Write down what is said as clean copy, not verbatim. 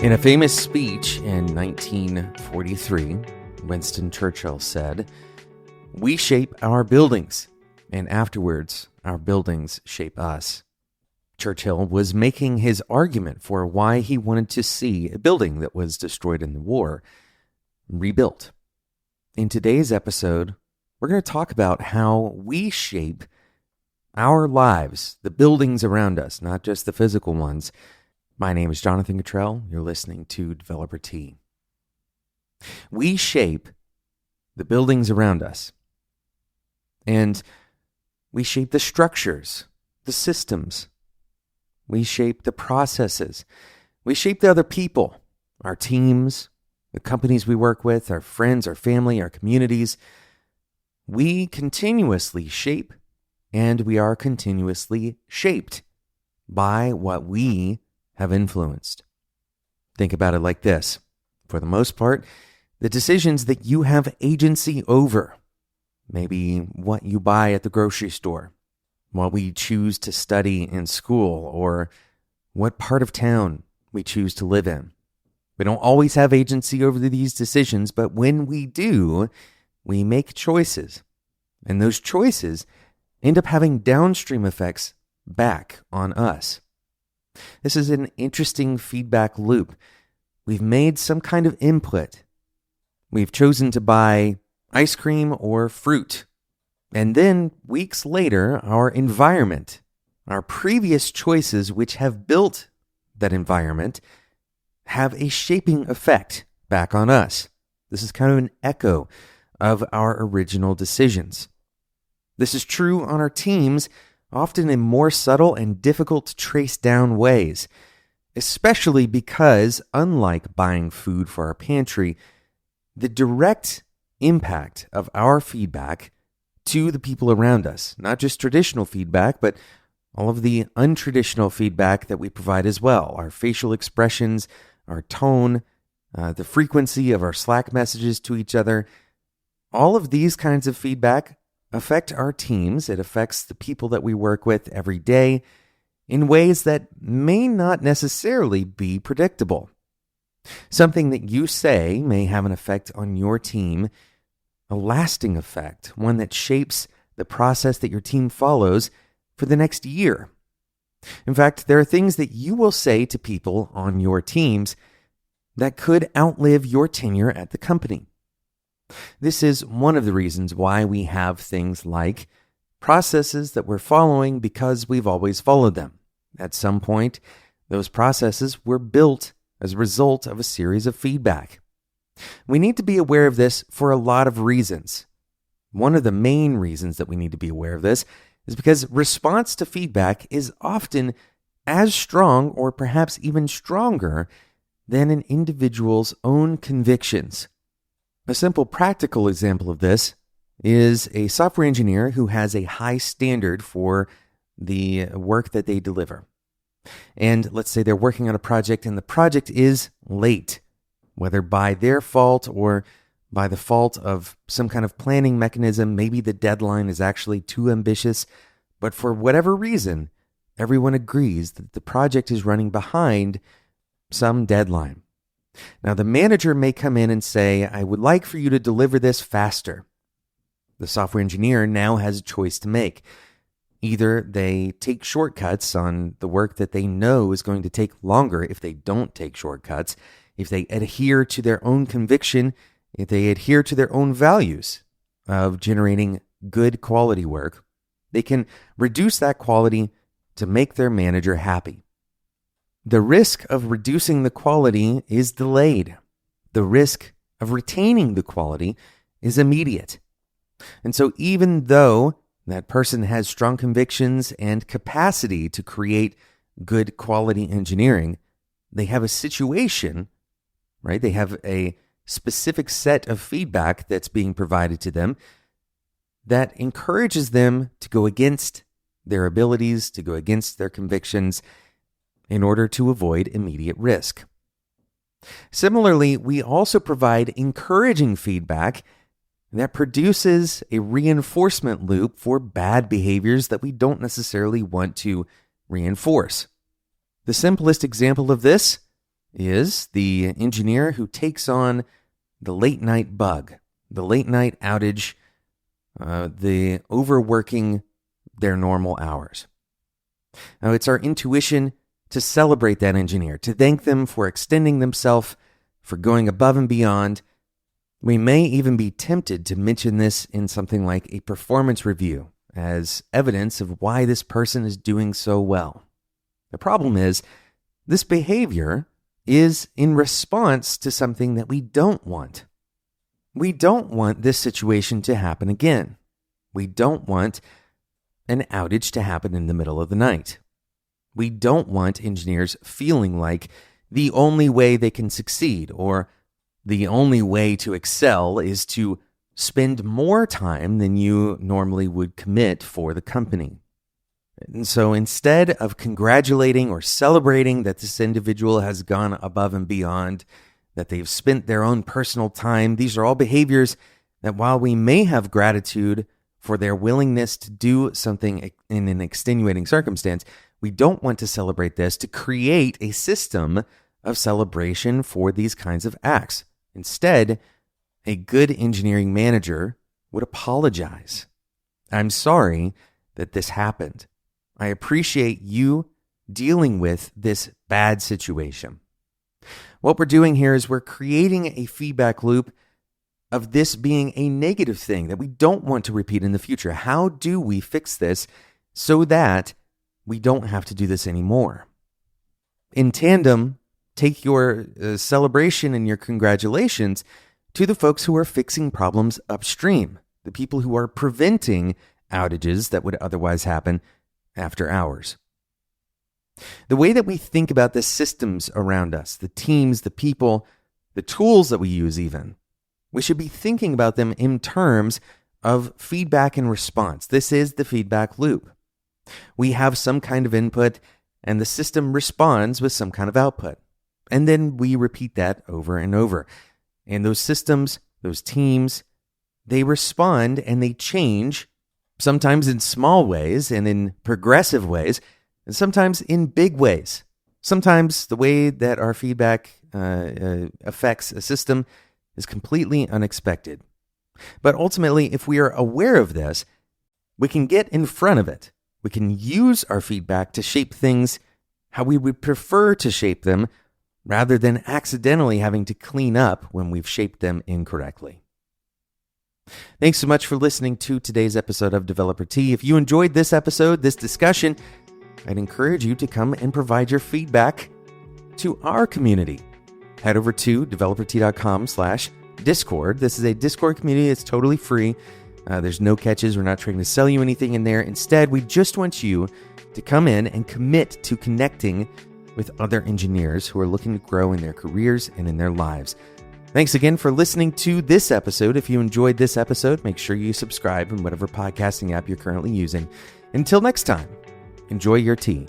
In a famous speech in 1943, Winston Churchill said, "We shape our buildings, and afterwards our buildings shape us." Churchill was making his argument for why he wanted to see a building that was destroyed in the war rebuilt. In today's episode, we're going to talk about how we shape our lives, the buildings around us, not just the physical ones. My name is Jonathan Cottrell. You're listening to Developer T. We shape the buildings around us, and we shape the structures, the systems. We shape the processes. We shape the other people, our teams, the companies we work with, our friends, our family, our communities. We continuously shape, and we are continuously shaped by what we have influenced. Think about it like this. For the most part, the decisions that you have agency over, maybe what you buy at the grocery store, what we choose to study in school, or what part of town we choose to live in. We don't always have agency over these decisions, but when we do, we make choices. And those choices end up having downstream effects back on us. This is an interesting feedback loop. We've made some kind of input. We've chosen to buy ice cream or fruit. And then weeks later, our environment, our previous choices which have built that environment, have a shaping effect back on us. This is kind of an echo of our original decisions. This is true on our teams, often in more subtle and difficult to trace down ways, especially because, unlike buying food for our pantry, the direct impact of our feedback to the people around us, not just traditional feedback, but all of the untraditional feedback that we provide as well, our facial expressions, our tone, the frequency of our Slack messages to each other, all of these kinds of feedback affect our teams. It affects the people that we work with every day in ways that may not necessarily be predictable. Something that you say may have an effect on your team, a lasting effect, one that shapes the process that your team follows for the next year. In fact, there are things that you will say to people on your teams that could outlive your tenure at the company. This is one of the reasons why we have things like processes that we're following because we've always followed them. At some point, those processes were built as a result of a series of feedback. We need to be aware of this for a lot of reasons. One of the main reasons that we need to be aware of this is because response to feedback is often as strong or perhaps even stronger than an individual's own convictions. A simple practical example of this is a software engineer who has a high standard for the work that they deliver. And let's say they're working on a project and the project is late, whether by their fault or by the fault of some kind of planning mechanism. Maybe the deadline is actually too ambitious, but for whatever reason, everyone agrees that the project is running behind some deadline. Now, the manager may come in and say, "I would like for you to deliver this faster." The software engineer now has a choice to make. Either they take shortcuts on the work that they know is going to take longer if they don't take shortcuts, if they adhere to their own conviction, if they adhere to their own values of generating good quality work, they can reduce that quality to make their manager happy. The risk of reducing the quality is delayed. The risk of retaining the quality is immediate. And so even though that person has strong convictions and capacity to create good quality engineering, they have a situation, right? They have a specific set of feedback that's being provided to them that encourages them to go against their abilities, to go against their convictions in order to avoid immediate risk. Similarly, we also provide encouraging feedback that produces a reinforcement loop for bad behaviors that we don't necessarily want to reinforce. The simplest example of this is the engineer who takes on the late night bug, the late night outage, the overworking their normal hours. Now, it's our intuition to celebrate that engineer, to thank them for extending themselves, for going above and beyond. We may even be tempted to mention this in something like a performance review as evidence of why this person is doing so well. The problem is, this behavior is in response to something that we don't want. We don't want this situation to happen again. We don't want an outage to happen in the middle of the night. We don't want engineers feeling like the only way they can succeed or the only way to excel is to spend more time than you normally would commit for the company. And so instead of congratulating or celebrating that this individual has gone above and beyond, that they've spent their own personal time, these are all behaviors that while we may have gratitude for their willingness to do something in an extenuating circumstance, we don't want to celebrate this to create a system of celebration for these kinds of acts. Instead, a good engineering manager would apologize. I'm sorry that this happened. I appreciate you dealing with this bad situation. What we're doing here is we're creating a feedback loop of this being a negative thing that we don't want to repeat in the future. How do we fix this so that we don't have to do this anymore? In tandem, take your celebration and your congratulations to the folks who are fixing problems upstream, the people who are preventing outages that would otherwise happen after hours. The way that we think about the systems around us, the teams, the people, the tools that we use even, we should be thinking about them in terms of feedback and response. This is the feedback loop. We have some kind of input and the system responds with some kind of output. And then we repeat that over and over. And those systems, those teams, they respond and they change, sometimes in small ways and in progressive ways, and sometimes in big ways. Sometimes the way that our feedback affects a system is completely unexpected. But ultimately, if we are aware of this, we can get in front of it. We can use our feedback to shape things how we would prefer to shape them, rather than accidentally having to clean up when we've shaped them incorrectly. Thanks so much for listening to today's episode of Developer Tea. If you enjoyed this episode, this discussion, I'd encourage you to come and provide your feedback to our community. Head over to developertea.com/Discord. This is a Discord community. It's totally free. There's no catches. We're not trying to sell you anything in there. Instead, we just want you to come in and commit to connecting with other engineers who are looking to grow in their careers and in their lives. Thanks again for listening to this episode. If you enjoyed this episode, make sure you subscribe in whatever podcasting app you're currently using. Until next time, enjoy your tea.